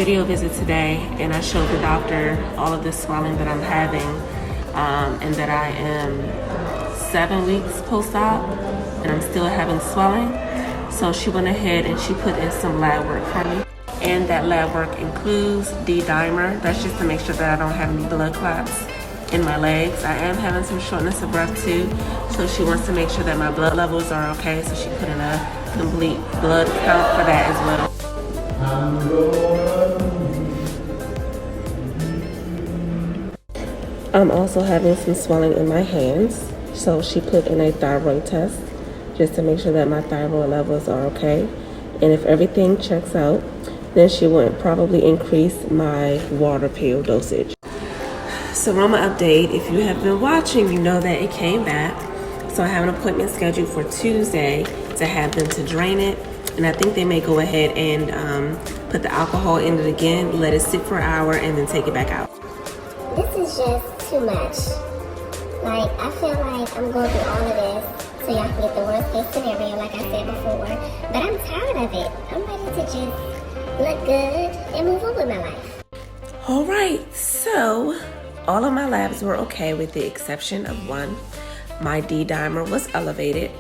video visit today, and I showed the doctor all of this swelling that I'm having, and that I am 7 weeks post-op, and I'm still having swelling. So she went ahead and she put in some lab work for me. And that lab work includes D-dimer. That's just to make sure that I don't have any blood clots in my legs. I am having some shortness of breath too, so she wants to make sure that my blood levels are okay, so she put in a complete blood count for that as well. I'm also having some swelling in my hands, so she put in a thyroid test just to make sure that my thyroid levels are okay. And if everything checks out, then she would probably increase my water pill dosage. Seroma update, if you have been watching, you know that it came back. So I have an appointment scheduled for Tuesday to have them to drain it. And I think they may go ahead and put the alcohol in it again, let it sit for an hour, and then take it back out. This is just too much. Like, I feel like I'm going through all of this so y'all can get the worst case scenario, like I said before. But I'm tired of it. I'm ready to just look good and move on with my life. All right, so all of my labs were okay with the exception of one. My D-dimer was elevated.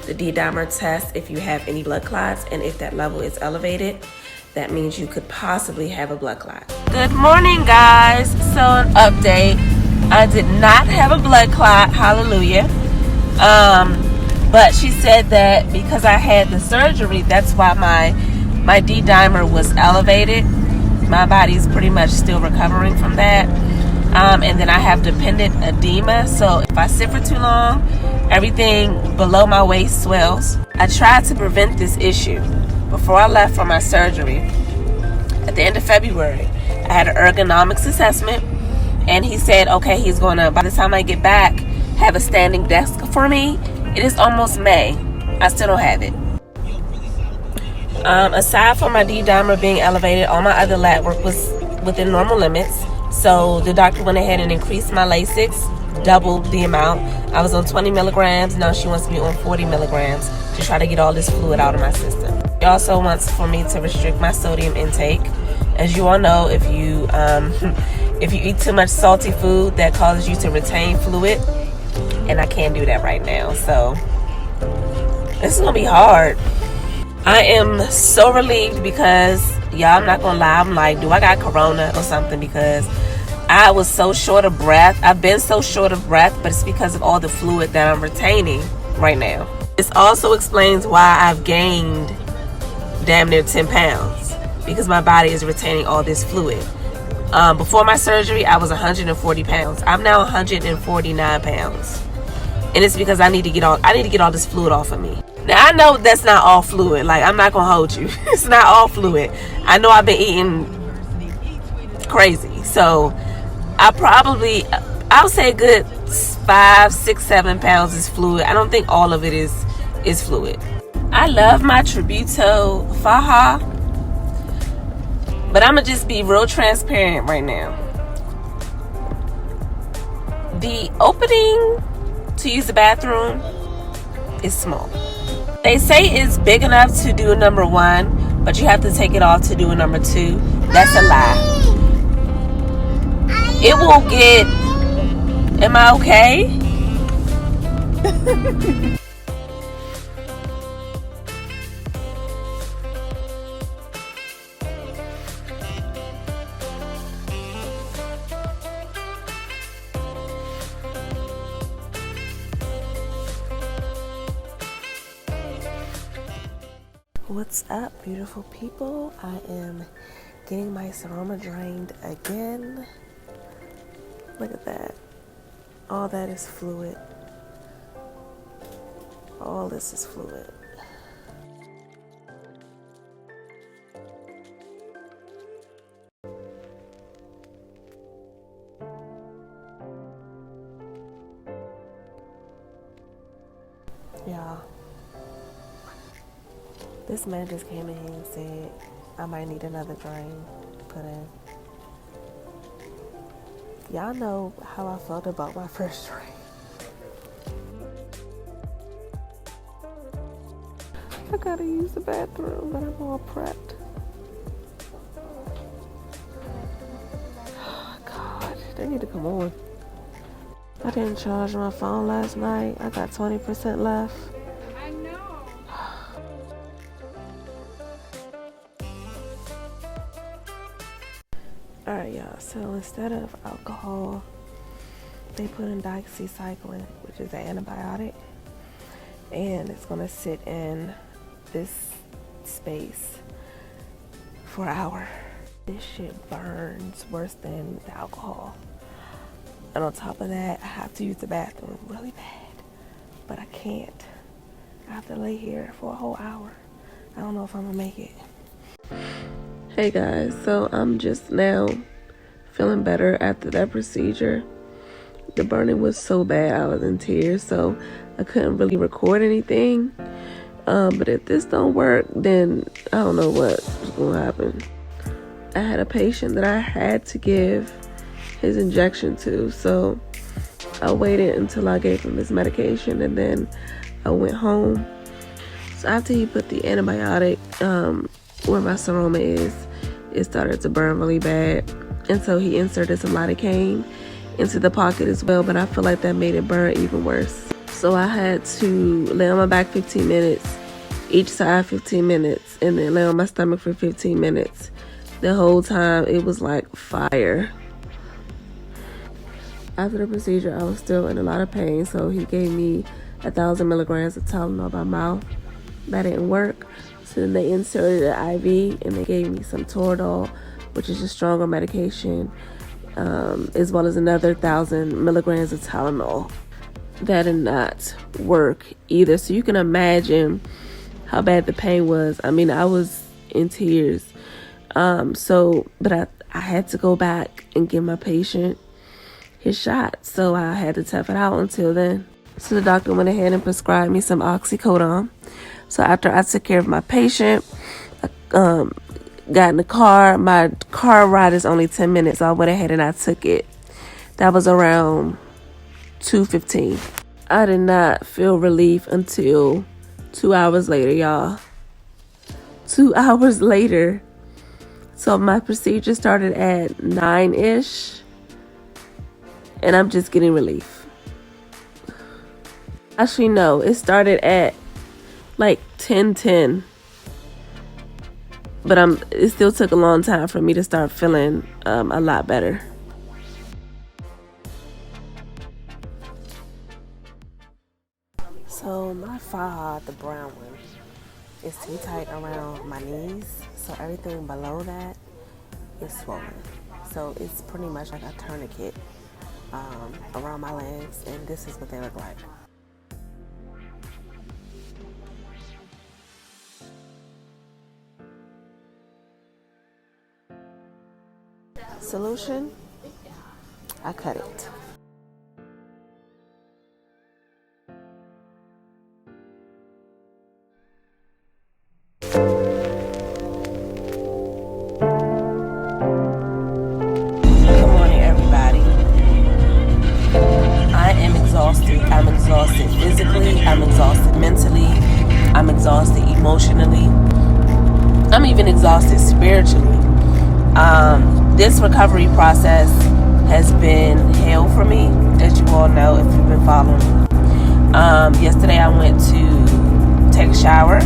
The D-dimer tests if you have any blood clots, and if that level is elevated, that means you could possibly have a blood clot. Good morning, guys. So an update. I did not have a blood clot, hallelujah. But she said that because I had the surgery, that's why my D-dimer was elevated. My body's pretty much still recovering from that. And then I have dependent edema, so if I sit for too long, everything below my waist swells. I tried to prevent this issue before I left for my surgery. At the end of February, I had an ergonomics assessment, and he said, okay, he's gonna, by the time I get back, have a standing desk for me. It is almost May. I still don't have it. Aside from my D-dimer being elevated, all my other lab work was within normal limits. So the doctor went ahead and increased my Lasix, doubled the amount. I was on 20 milligrams. Now she wants me on 40 milligrams to try to get all this fluid out of my system. She also wants for me to restrict my sodium intake. As you all know, if you eat too much salty food, that causes you to retain fluid, and I can't do that right now. So this is gonna be hard. I am so relieved because, y'all, I'm not gonna lie, I'm like, do I got corona or something? Because I was so short of breath. I've been so short of breath, but it's because of all the fluid that I'm retaining right now. This also explains why I've gained damn near 10 pounds, because my body is retaining all this fluid. Before my surgery, I was 140 pounds. I'm now 149 pounds. And it's because I need to get all this fluid off of me. Now, I know that's not all fluid. Like, I'm not gonna hold you. It's not all fluid. I know I've been eating crazy. So I'll say a good 5, 6, 7 pounds is fluid. I don't think all of it is fluid. I love my Tributo Faja, but I'm gonna just be real transparent right now. The opening to use the bathroom is small. They say it's big enough to do a number 1, but you have to take it off to do a number 2. That's a lie. It will get... Am I okay? What's up, beautiful people? I am getting my Seroma drained again. Look at that. All that is fluid. All this is fluid. Y'all. This man just came in here and said I might need another drain to put in. Y'all know how I felt about my first drain. I gotta use the bathroom, but I'm all prepped. They need to come on. I didn't charge my phone last night. I got 20% left. I know. Alright, y'all. So instead of alcohol, they put in doxycycline, which is an antibiotic. And it's going to sit in this space for an hour. This shit burns worse than the alcohol. And on top of that, I have to use the bathroom really bad. But I can't. I have to lay here for a whole hour. I don't know if I'm gonna make it. Hey guys, so I'm just now feeling better after that procedure. The burning was so bad, I was in tears, so I couldn't really record anything. But if this don't work, then I don't know what's gonna happen. I had a patient that I had to give his injection to, so I waited until I gave him his medication, and then I went home. So after he put the antibiotic where my seroma is, it started to burn really bad, and so he inserted some lidocaine into the pocket as well, but I feel like that made it burn even worse. So I had to lay on my back 15 minutes, each side 15 minutes, and then lay on my stomach for 15 minutes. The whole time it was like fire. After the procedure, I was still in a lot of pain, so he gave me 1,000 milligrams of Tylenol by mouth. That didn't work, so then they inserted an IV, and they gave me some Toradol, which is a stronger medication, as well as another 1,000 milligrams of Tylenol. That did not work either, so you can imagine how bad the pain was. I mean, I was in tears. But I had to go back and give my patient his shot, so I had to tough it out until then. So the doctor went ahead and prescribed me some oxycodone. So after I took care of my patient, I got in the car. My car ride is only 10 minutes, so I went ahead and I took it. That was around 2:15. I did not feel relief until 2 hours later, y'all. 2 hours later. So my procedure started at 9-ish, and I'm just getting relief. Actually, no, it started at like 10:10, but it still took a long time for me to start feeling a lot better. So my fob, the brown one, is too tight around my knees, so everything below that is swollen. So it's pretty much like a tourniquet around my legs, and this is what they look like. Solution, I cut it. I'm exhausted physically, I'm exhausted mentally, I'm exhausted emotionally, I'm even exhausted spiritually. This recovery process has been hell for me, as you all know if you've been following me. Yesterday I went to take a shower,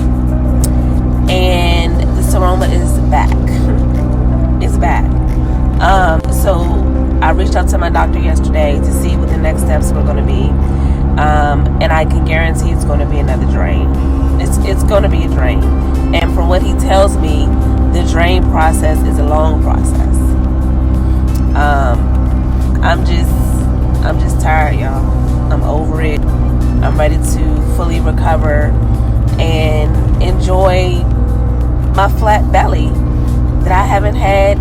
and the seroma is back. It's back. So I reached out to my doctor yesterday to see what the next steps were going to be. And I can guarantee it's going to be another drain. It's going to be a drain. And from what he tells me, the drain process is a long process. I'm just tired, y'all. I'm over it. I'm ready to fully recover and enjoy my flat belly that I haven't had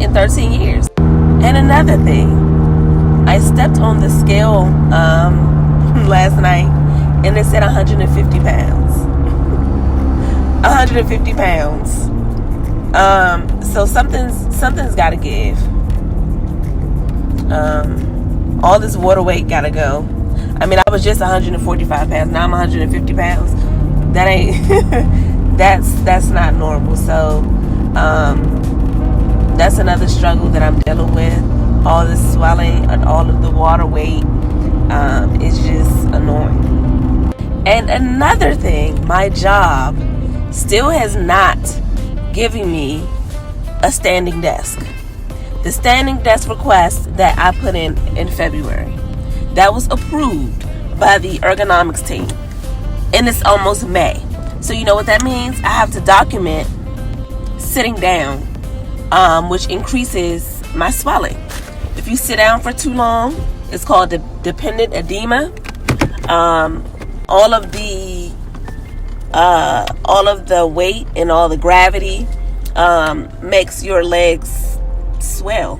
in 13 years. And another thing, I stepped on the scale last night, and it said 150 pounds. 150 pounds. So something's got to give. All this water weight got to go. I mean, I was just 145 pounds. Now I'm 150 pounds. That ain't. that's not normal. So that's another struggle that I'm dealing with. all the swelling and all of the water weight is just annoying. And another thing, my job still has not given me a standing desk. The standing desk request that I put in February, that was approved by the ergonomics team, and it's almost May. So you know what that means? I have to document sitting down, which increases my swelling. If you sit down for too long, it's called dependent edema. All of the weight and all the gravity makes your legs swell.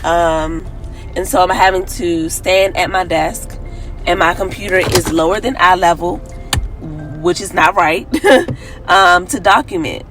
And so I'm having to stand at my desk, and my computer is lower than eye level, which is not right, to document.